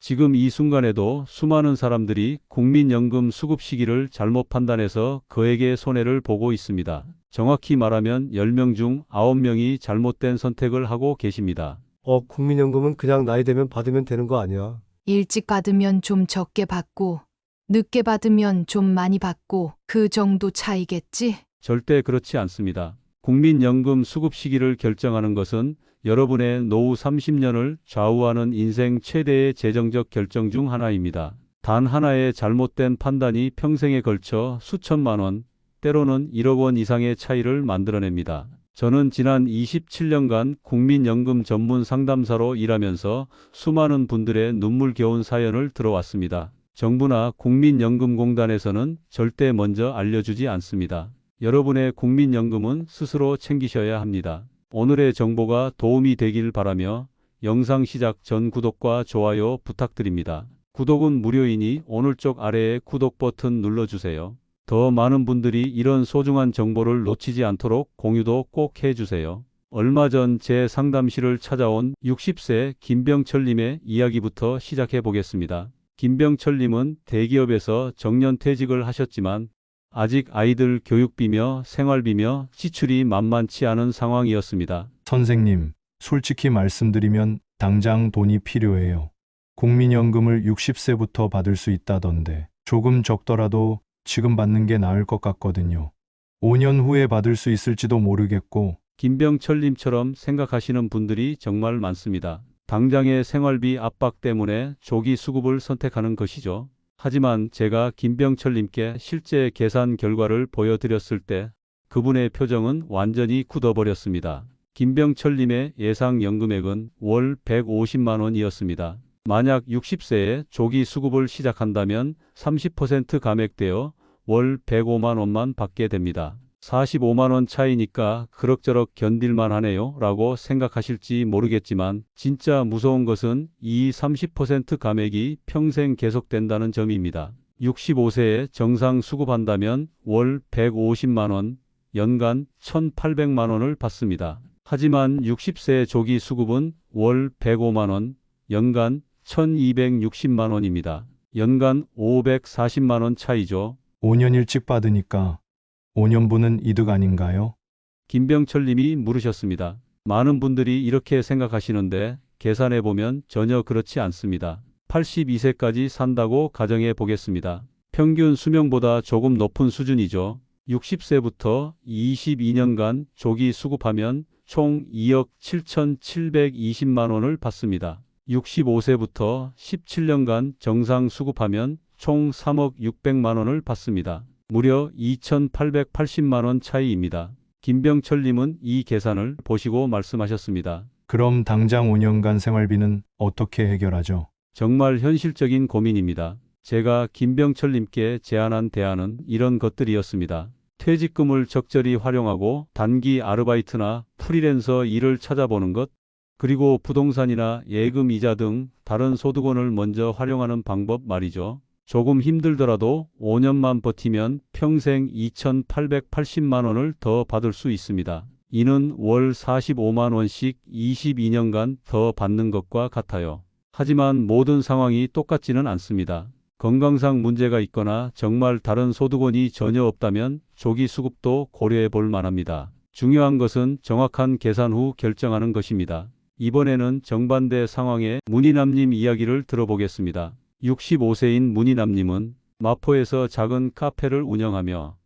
지금 이 순간에도 수많은 사람들이 국민연금 수급 시기를 잘못 판단해서 거액의 손해를 보고 있습니다. 정확히 말하면 10명 중 9명이 잘못된 선택을 하고 계십니다. 국민연금은 그냥 나이 되면 받으면 되는 거 아니야? 일찍 받으면 좀 적게 받고, 늦게 받으면 좀 많이 받고, 그 정도 차이겠지? 절대 그렇지 않습니다. 국민연금 수급 시기를 결정하는 것은 여러분의 노후 30년을 좌우하는 인생 최대의 재정적 결정 중 하나입니다. 단 하나의 잘못된 판단이 평생에 걸쳐 수천만 원, 때로는 1억 원 이상의 차이를 만들어냅니다. 저는 지난 27년간 국민연금 전문 상담사로 일하면서 수많은 분들의 눈물겨운 사연을 들어왔습니다. 정부나 국민연금공단에서는 절대 먼저 알려주지 않습니다. 여러분의 국민연금은 스스로 챙기셔야 합니다. 오늘의 정보가 도움이 되길 바라며 영상 시작 전 구독과 좋아요 부탁드립니다. 구독은 무료이니 오른쪽 아래에 구독 버튼 눌러주세요. 더 많은 분들이 이런 소중한 정보를 놓치지 않도록 공유도 꼭 해주세요. 얼마 전 제 상담실을 찾아온 60세 김병철님의 이야기부터 시작해 보겠습니다. 김병철님은 대기업에서 정년퇴직을 하셨지만 아직 아이들 교육비며 생활비며 지출이 만만치 않은 상황이었습니다. 선생님, 솔직히 말씀드리면 당장 돈이 필요해요. 국민연금을 60세부터 받을 수 있다던데 조금 적더라도 지금 받는 게 나을 것 같거든요. 5년 후에 받을 수 있을지도 모르겠고. 김병철님처럼 생각하시는 분들이 정말 많습니다. 당장의 생활비 압박 때문에 조기 수급을 선택하는 것이죠. 하지만 제가 김병철님께 실제 계산 결과를 보여드렸을 때 그분의 표정은 완전히 굳어버렸습니다. 김병철님의 예상 연금액은 월 150만 원이었습니다. 만약 60세에 조기 수급을 시작한다면 30% 감액되어 월 105만 원만 받게 됩니다. 45만 원 차이니까 그럭저럭 견딜만 하네요 라고 생각하실지 모르겠지만 진짜 무서운 것은 이 30% 감액이 평생 계속된다는 점입니다. 65세에 정상 수급한다면 월 150만 원, 연간 1,800만 원을 받습니다. 하지만 60세 조기 수급은 월 105만 원, 연간 1,260만 원입니다. 연간 540만 원 차이죠. 5년 일찍 받으니까 5년분은 이득 아닌가요? 김병철님이 물으셨습니다. 많은 분들이 이렇게 생각하시는데 계산해보면 전혀 그렇지 않습니다. 82세까지 산다고 가정해 보겠습니다. 평균 수명보다 조금 높은 수준이죠. 60세부터 22년간 조기 수급하면 총 2억 7,720만 원을 받습니다. 65세부터 17년간 정상 수급하면 총 3억 600만 원을 받습니다. 무려 2,880만 원 차이입니다. 김병철님은 이 계산을 보시고 말씀하셨습니다. 그럼 당장 5년간 생활비는 어떻게 해결하죠? 정말 현실적인 고민입니다. 제가 김병철님께 제안한 대안은 이런 것들이었습니다. 퇴직금을 적절히 활용하고 단기 아르바이트나 프리랜서 일을 찾아보는 것, 그리고 부동산이나 예금 이자 등 다른 소득원을 먼저 활용하는 방법 말이죠. 조금 힘들더라도 5년만 버티면 평생 2,880만 원을 더 받을 수 있습니다. 이는 월 45만 원씩 22년간 더 받는 것과 같아요. 하지만 모든 상황이 똑같지는 않습니다. 건강상 문제가 있거나 정말 다른 소득원이 전혀 없다면 조기 수급도 고려해 볼 만합니다. 중요한 것은 정확한 계산 후 결정하는 것입니다. 이번에는 정반대 상황의 문희남님 이야기를 들어보겠습니다. 65세인 문희남님은 마포에서 작은 카페를 운영하며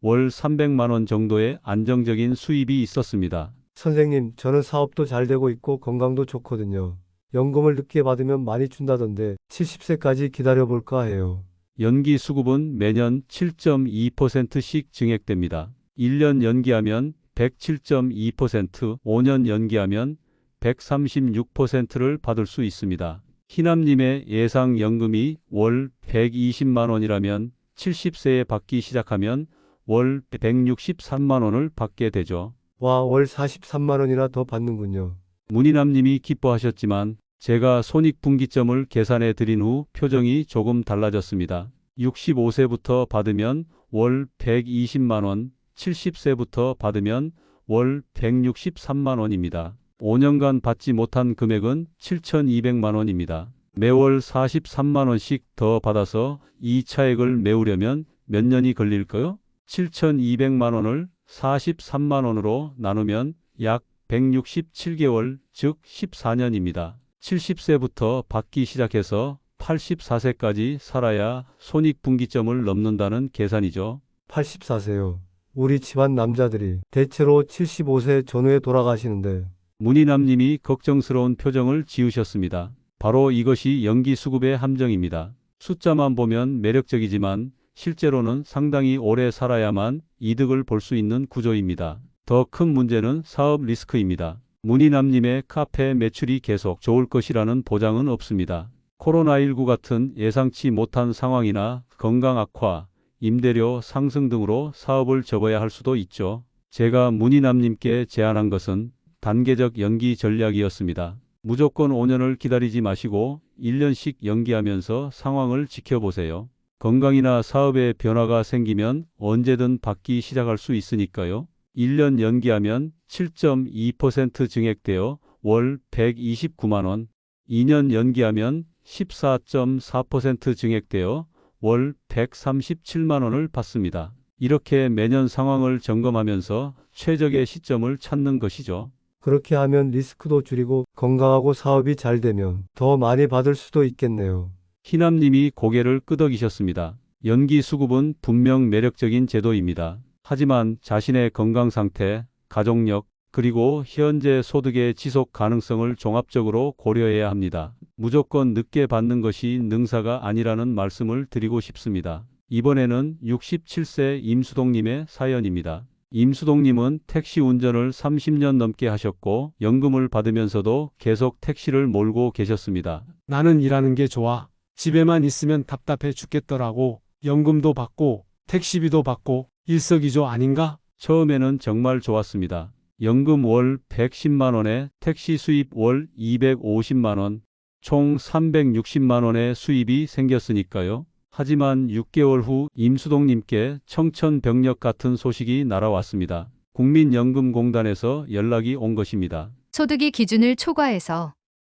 월 300만 원 정도의 안정적인 수입이 있었습니다. 선생님, 저는 사업도 잘 되고 있고 건강도 좋거든요. 연금을 늦게 받으면 많이 준다던데 70세까지 기다려볼까 해요. 연기 수급은 매년 7.2%씩 증액됩니다. 1년 연기하면 107.2%, 5년 연기하면 136%를 받을 수 있습니다. 희남님의 예상 연금이 월 120만 원이라면 70세에 받기 시작하면 월 163만 원을 받게 되죠. 와, 월 43만 원이나 더 받는군요. 문희남님이 기뻐하셨지만 제가 손익분기점을 계산해 드린 후 표정이 조금 달라졌습니다. 65세부터 받으면 월 120만 원, 70세부터 받으면 월 163만 원입니다. 5년간 받지 못한 금액은 7,200만 원입니다. 매월 43만 원씩 더 받아서 이 차액을 메우려면 몇 년이 걸릴까요? 7,200만 원을 43만 원으로 나누면 약 167개월, 즉 14년입니다. 70세부터 받기 시작해서 84세까지 살아야 손익분기점을 넘는다는 계산이죠. 84세요. 우리 집안 남자들이 대체로 75세 전후에 돌아가시는데 문희남님이 걱정스러운 표정을 지으셨습니다. 바로 이것이 연기수급의 함정입니다. 숫자만 보면 매력적이지만 실제로는 상당히 오래 살아야만 이득을 볼 수 있는 구조입니다. 더 큰 문제는 사업 리스크입니다. 문희남님의 카페 매출이 계속 좋을 것이라는 보장은 없습니다. 코로나19 같은 예상치 못한 상황이나 건강 악화, 임대료 상승 등으로 사업을 접어야 할 수도 있죠. 제가 문희남님께 제안한 것은 단계적 연기 전략이었습니다. 무조건 5년을 기다리지 마시고 1년씩 연기하면서 상황을 지켜보세요. 건강이나 사업에 변화가 생기면 언제든 받기 시작할 수 있으니까요. 1년 연기하면 7.2% 증액되어 월 129만 원, 2년 연기하면 14.4% 증액되어 월 137만 원을 받습니다. 이렇게 매년 상황을 점검하면서 최적의 시점을 찾는 것이죠. 그렇게 하면 리스크도 줄이고 건강하고 사업이 잘 되면 더 많이 받을 수도 있겠네요. 희남님이 고개를 끄덕이셨습니다. 연기 수급은 분명 매력적인 제도입니다. 하지만 자신의 건강 상태, 가족력, 그리고 현재 소득의 지속 가능성을 종합적으로 고려해야 합니다. 무조건 늦게 받는 것이 능사가 아니라는 말씀을 드리고 싶습니다. 이번에는 67세 임수동님의 사연입니다. 임수동님은 택시 운전을 30년 넘게 하셨고 연금을 받으면서도 계속 택시를 몰고 계셨습니다. 나는 일하는 게 좋아. 집에만 있으면 답답해 죽겠더라고. 연금도 받고 택시비도 받고 일석이조 아닌가? 처음에는 정말 좋았습니다. 연금 월 110만 원에 택시 수입 월 250만 원, 총 360만 원의 수입이 생겼으니까요. 하지만 6개월 후 임수동님께 청천벽력 같은 소식이 날아왔습니다. 국민연금공단에서 연락이 온 것입니다. 소득이 기준을 초과해서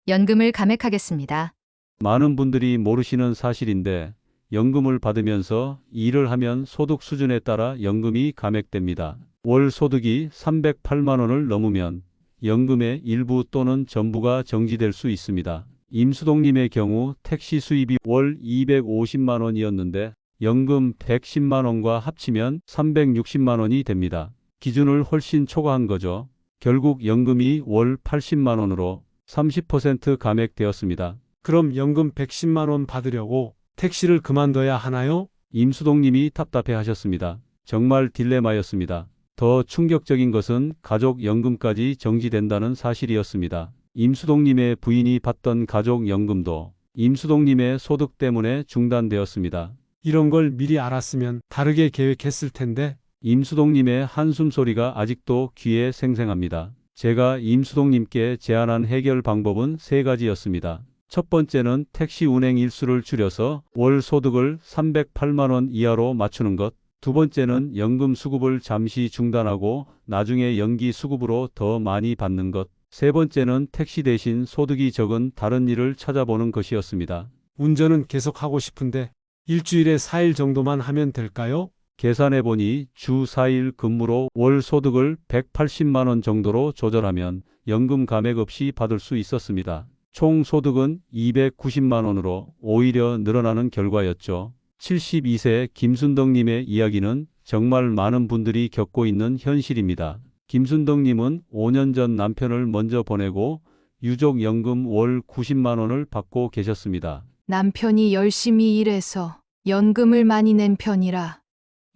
연금을 감액하겠습니다. 많은 분들이 모르시는 사실인데 연금을 받으면서 일을 하면 소득 수준에 따라 연금이 감액됩니다. 월 소득이 308만 원을 넘으면 연금의 일부 또는 전부가 정지될 수 있습니다. 임수동님의 경우 택시 수입이 월 250만 원이었는데 연금 110만 원과 합치면 360만 원이 됩니다. 기준을 훨씬 초과한 거죠. 결국 연금이 월 80만 원으로 30% 감액되었습니다. 그럼 연금 110만 원 받으려고 택시를 그만둬야 하나요? 임수동님이 답답해 하셨습니다. 정말 딜레마였습니다. 더 충격적인 것은 가족연금까지 정지된다는 사실이었습니다. 임수동님의 부인이 받던 가족연금도 임수동님의 소득 때문에 중단되었습니다. 이런 걸 미리 알았으면 다르게 계획했을 텐데. 임수동님의 한숨 소리가 아직도 귀에 생생합니다. 제가 임수동님께 제안한 해결 방법은 3가지였습니다. 첫 번째는 택시 운행 일수를 줄여서 월 소득을 308만 원 이하로 맞추는 것. 두 번째는 연금 수급을 잠시 중단하고 나중에 연기 수급으로 더 많이 받는 것. 세 번째는 택시 대신 소득이 적은 다른 일을 찾아보는 것이었습니다. 운전은 계속 하고 싶은데 일주일에 4일 정도만 하면 될까요? 계산해보니 주 4일 근무로 월 소득을 180만 원 정도로 조절하면 연금 감액 없이 받을 수 있었습니다. 총 소득은 290만 원으로 오히려 늘어나는 결과였죠. 72세 김순덕님의 이야기는 정말 많은 분들이 겪고 있는 현실입니다. 김순덕님은 5년 전 남편을 먼저 보내고 유족연금 월 90만 원을 받고 계셨습니다. 남편이 열심히 일해서 연금을 많이 낸 편이라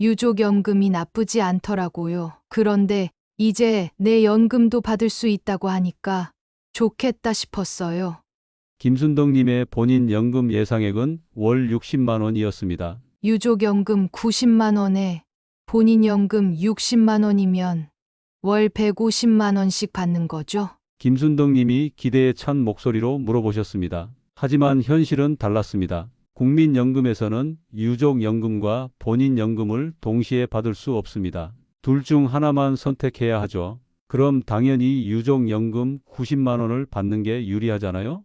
유족연금이 나쁘지 않더라고요. 그런데 이제 내 연금도 받을 수 있다고 하니까 좋겠다 싶었어요. 김순덕님의 본인 연금 예상액은 월 60만 원이었습니다. 유족연금 90만 원에 본인 연금 60만 원이면 월 150만 원씩 받는 거죠? 김순덕님이 기대에 찬 목소리로 물어보셨습니다. 하지만 현실은 달랐습니다. 국민연금에서는 유족연금과 본인연금을 동시에 받을 수 없습니다. 둘 중 하나만 선택해야 하죠. 그럼 당연히 유족연금 90만 원을 받는 게 유리하잖아요?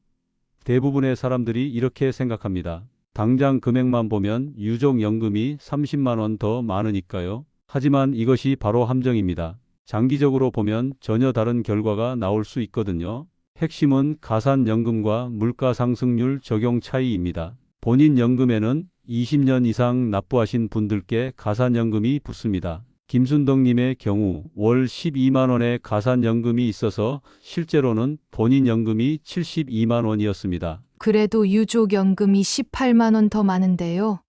대부분의 사람들이 이렇게 생각합니다. 당장 금액만 보면 유족연금이 30만 원 더 많으니까요. 하지만 이것이 바로 함정입니다. 장기적으로 보면 전혀 다른 결과가 나올 수 있거든요. 핵심은 가산연금과 물가상승률 적용 차이입니다. 본인 연금에는 20년 이상 납부하신 분들께 가산연금이 붙습니다. 김순덕님의 경우 월 12만 원의 가산연금이 있어서 실제로는 본인 연금이 72만 원이었습니다. 그래도 유족연금이 18만 원 더 많은데요.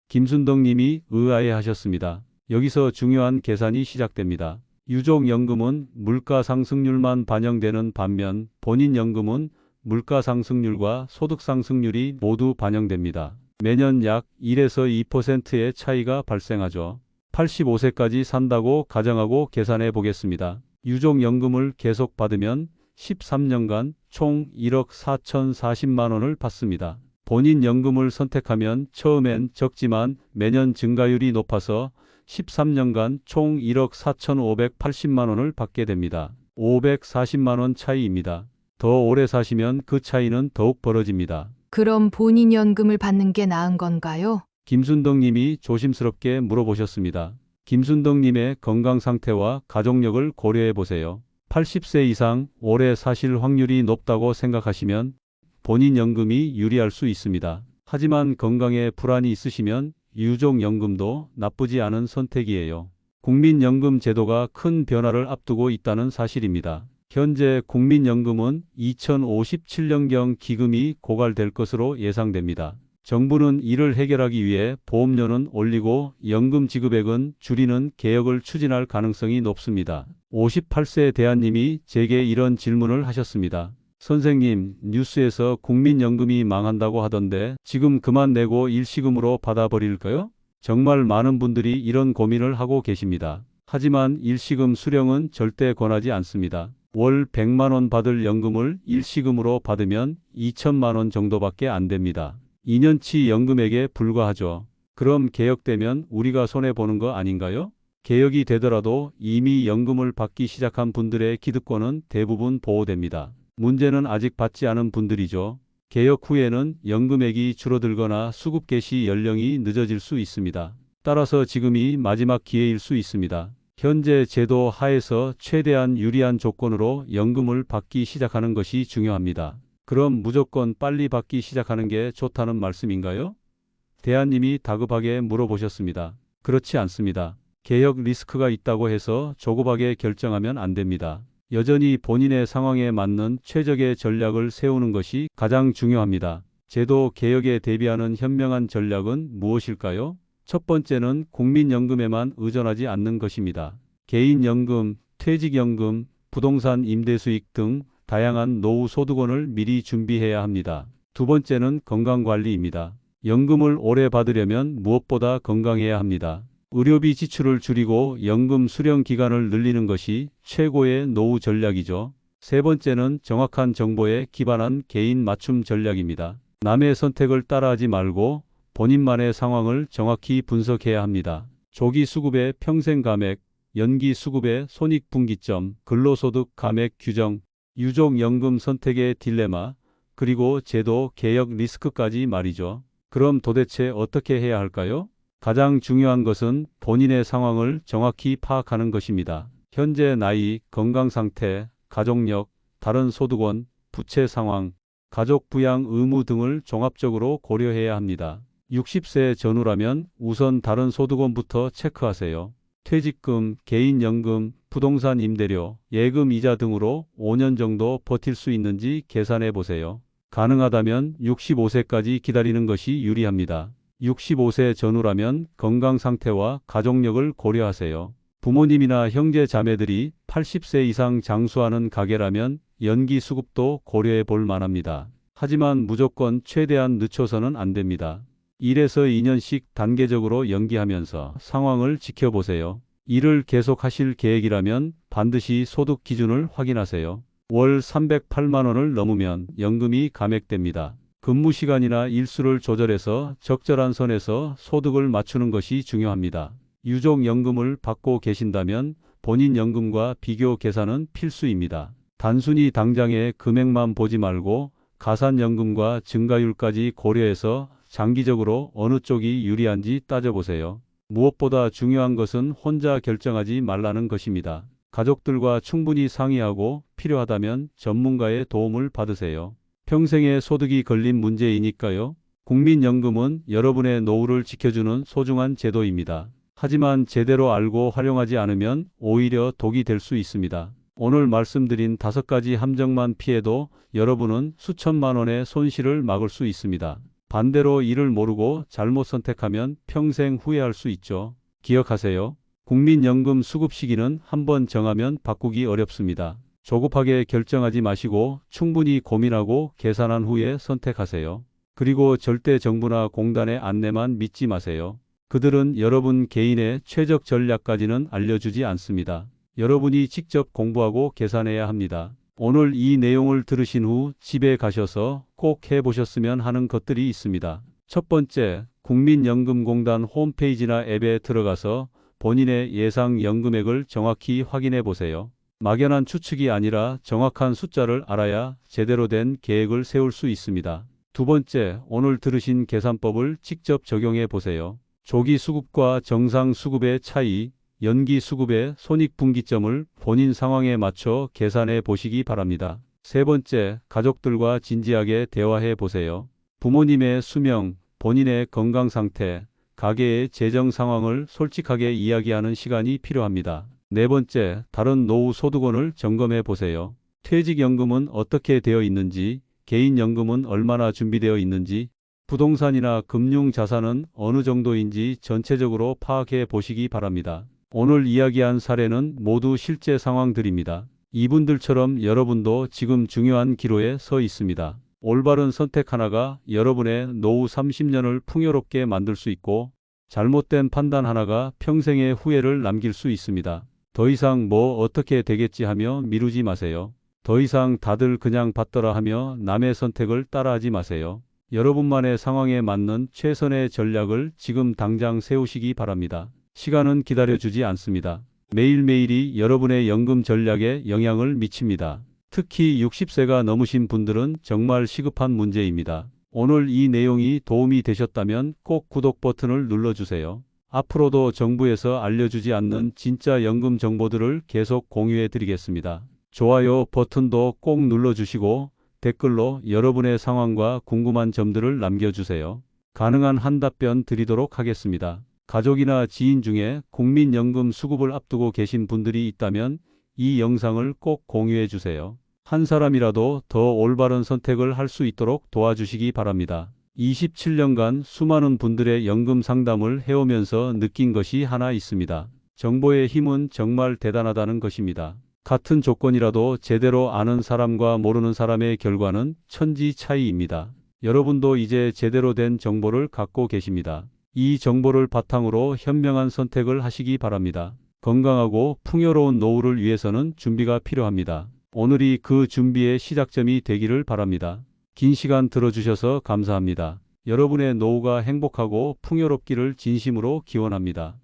김순덕님이 의아해하셨습니다. 여기서 중요한 계산이 시작됩니다. 유족연금은 물가상승률만 반영되는 반면 본인 연금은 물가상승률과 소득상승률이 모두 반영됩니다. 매년 약 1에서 2%의 차이가 발생하죠. 85세까지 산다고 가정하고 계산해 보겠습니다. 유족연금을 계속 받으면 13년간 총 1억 4,040만 원을 받습니다. 본인 연금을 선택하면 처음엔 적지만 매년 증가율이 높아서 13년간 총 1억 4,580만 원을 받게 됩니다. 540만 원 차이입니다. 더 오래 사시면 그 차이는 더욱 벌어집니다. 그럼 본인 연금을 받는 게 나은 건가요? 김순덕 님이 조심스럽게 물어보셨습니다. 김순덕 님의 건강 상태와 가족력을 고려해 보세요. 80세 이상 오래 사실 확률이 높다고 생각하시면 본인 연금이 유리할 수 있습니다. 하지만 건강에 불안이 있으시면 유족연금도 나쁘지 않은 선택이에요. 국민연금 제도가 큰 변화를 앞두고 있다는 사실입니다. 현재 국민연금은 2057년경 기금이 고갈될 것으로 예상됩니다. 정부는 이를 해결하기 위해 보험료는 올리고 연금 지급액은 줄이는 개혁을 추진할 가능성이 높습니다. 58세 대한님이 제게 이런 질문을 하셨습니다. 선생님, 뉴스에서 국민연금이 망한다고 하던데 지금 그만 내고 일시금으로 받아버릴까요? 정말 많은 분들이 이런 고민을 하고 계십니다. 하지만 일시금 수령은 절대 권하지 않습니다. 월 100만 원 받을 연금을 일시금으로 받으면 2천만 원 정도밖에 안 됩니다. 2년치 연금액에 불과하죠. 그럼 개혁되면 우리가 손해보는 거 아닌가요? 개혁이 되더라도 이미 연금을 받기 시작한 분들의 기득권은 대부분 보호됩니다. 문제는 아직 받지 않은 분들이죠. 개혁 후에는 연금액이 줄어들거나 수급 개시 연령이 늦어질 수 있습니다. 따라서 지금이 마지막 기회일 수 있습니다. 현재 제도 하에서 최대한 유리한 조건으로 연금을 받기 시작하는 것이 중요합니다. 그럼 무조건 빨리 받기 시작하는 게 좋다는 말씀인가요? 대한님이 다급하게 물어보셨습니다. 그렇지 않습니다. 개혁 리스크가 있다고 해서 조급하게 결정하면 안 됩니다. 여전히 본인의 상황에 맞는 최적의 전략을 세우는 것이 가장 중요합니다. 제도 개혁에 대비하는 현명한 전략은 무엇일까요? 첫 번째는 국민연금에만 의존하지 않는 것입니다. 개인연금, 퇴직연금, 부동산 임대수익 등 다양한 노후 소득원을 미리 준비해야 합니다. 두 번째는 건강관리입니다. 연금을 오래 받으려면 무엇보다 건강해야 합니다. 의료비 지출을 줄이고 연금 수령 기간을 늘리는 것이 최고의 노후 전략이죠. 세 번째는 정확한 정보에 기반한 개인 맞춤 전략입니다. 남의 선택을 따라하지 말고 본인만의 상황을 정확히 분석해야 합니다. 조기 수급의 평생 감액, 연기 수급의 손익분기점, 근로소득 감액 규정, 유족연금 선택의 딜레마, 그리고 제도 개혁 리스크까지 말이죠. 그럼 도대체 어떻게 해야 할까요? 가장 중요한 것은 본인의 상황을 정확히 파악하는 것입니다. 현재 나이, 건강 상태, 가족력, 다른 소득원, 부채 상황, 가족 부양 의무 등을 종합적으로 고려해야 합니다. 60세 전후라면 우선 다른 소득원부터 체크하세요. 퇴직금, 개인연금, 부동산 임대료, 예금 이자 등으로 5년 정도 버틸 수 있는지 계산해 보세요. 가능하다면 65세까지 기다리는 것이 유리합니다. 65세 전후라면 건강 상태와 가족력을 고려하세요. 부모님이나 형제 자매들이 80세 이상 장수하는 가계라면 연기 수급도 고려해 볼 만합니다. 하지만 무조건 최대한 늦춰서는 안 됩니다. 1에서 2년씩 단계적으로 연기하면서 상황을 지켜보세요. 일을 계속 하실 계획이라면 반드시 소득 기준을 확인하세요. 월 308만 원을 넘으면 연금이 감액됩니다. 근무 시간이나 일수를 조절해서 적절한 선에서 소득을 맞추는 것이 중요합니다. 유족연금을 받고 계신다면 본인 연금과 비교 계산은 필수입니다. 단순히 당장의 금액만 보지 말고 가산연금과 증가율까지 고려해서 장기적으로 어느 쪽이 유리한지 따져보세요. 무엇보다 중요한 것은 혼자 결정하지 말라는 것입니다. 가족들과 충분히 상의하고 필요하다면 전문가의 도움을 받으세요. 평생의 소득이 걸린 문제이니까요. 국민연금은 여러분의 노후를 지켜주는 소중한 제도입니다. 하지만 제대로 알고 활용하지 않으면 오히려 독이 될 수 있습니다. 오늘 말씀드린 5가지 함정만 피해도 여러분은 수천만 원의 손실을 막을 수 있습니다. 반대로 이를 모르고 잘못 선택하면 평생 후회할 수 있죠. 기억하세요. 국민연금 수급 시기는 한번 정하면 바꾸기 어렵습니다. 조급하게 결정하지 마시고 충분히 고민하고 계산한 후에 선택하세요. 그리고 절대 정부나 공단의 안내만 믿지 마세요. 그들은 여러분 개인의 최적 전략까지는 알려주지 않습니다. 여러분이 직접 공부하고 계산해야 합니다. 오늘 이 내용을 들으신 후 집에 가셔서 꼭 해보셨으면 하는 것들이 있습니다. 첫 번째, 국민연금공단 홈페이지나 앱에 들어가서 본인의 예상 연금액을 정확히 확인해 보세요. 막연한 추측이 아니라 정확한 숫자를 알아야 제대로 된 계획을 세울 수 있습니다. 두 번째, 오늘 들으신 계산법을 직접 적용해 보세요. 조기 수급과 정상 수급의 차이, 연기 수급의 손익분기점을 본인 상황에 맞춰 계산해 보시기 바랍니다. 세 번째, 가족들과 진지하게 대화해 보세요. 부모님의 수명, 본인의 건강 상태, 가계의 재정 상황을 솔직하게 이야기하는 시간이 필요합니다. 네 번째, 다른 노후 소득원을 점검해 보세요. 퇴직연금은 어떻게 되어 있는지, 개인연금은 얼마나 준비되어 있는지, 부동산이나 금융자산은 어느 정도인지 전체적으로 파악해 보시기 바랍니다. 오늘 이야기한 사례는 모두 실제 상황들입니다. 이분들처럼 여러분도 지금 중요한 기로에 서 있습니다. 올바른 선택 하나가 여러분의 노후 30년을 풍요롭게 만들 수 있고 잘못된 판단 하나가 평생의 후회를 남길 수 있습니다. 더 이상 뭐 어떻게 되겠지 하며 미루지 마세요. 더 이상 다들 그냥 받더라 하며 남의 선택을 따라하지 마세요. 여러분만의 상황에 맞는 최선의 전략을 지금 당장 세우시기 바랍니다. 시간은 기다려주지 않습니다. 매일매일이 여러분의 연금 전략에 영향을 미칩니다. 특히 60세가 넘으신 분들은 정말 시급한 문제입니다. 오늘 이 내용이 도움이 되셨다면 꼭 구독 버튼을 눌러주세요. 앞으로도 정부에서 알려주지 않는 진짜 연금 정보들을 계속 공유해 드리겠습니다. 좋아요 버튼도 꼭 눌러주시고 댓글로 여러분의 상황과 궁금한 점들을 남겨주세요. 가능한 한 답변 드리도록 하겠습니다. 가족이나 지인 중에 국민연금 수급을 앞두고 계신 분들이 있다면 이 영상을 꼭 공유해 주세요. 한 사람이라도 더 올바른 선택을 할 수 있도록 도와주시기 바랍니다. 27년간 수많은 분들의 연금 상담을 해오면서 느낀 것이 하나 있습니다. 정보의 힘은 정말 대단하다는 것입니다. 같은 조건이라도 제대로 아는 사람과 모르는 사람의 결과는 천지 차이입니다. 여러분도 이제 제대로 된 정보를 갖고 계십니다. 이 정보를 바탕으로 현명한 선택을 하시기 바랍니다. 건강하고 풍요로운 노후를 위해서는 준비가 필요합니다. 오늘이 그 준비의 시작점이 되기를 바랍니다. 긴 시간 들어주셔서 감사합니다. 여러분의 노후가 행복하고 풍요롭기를 진심으로 기원합니다.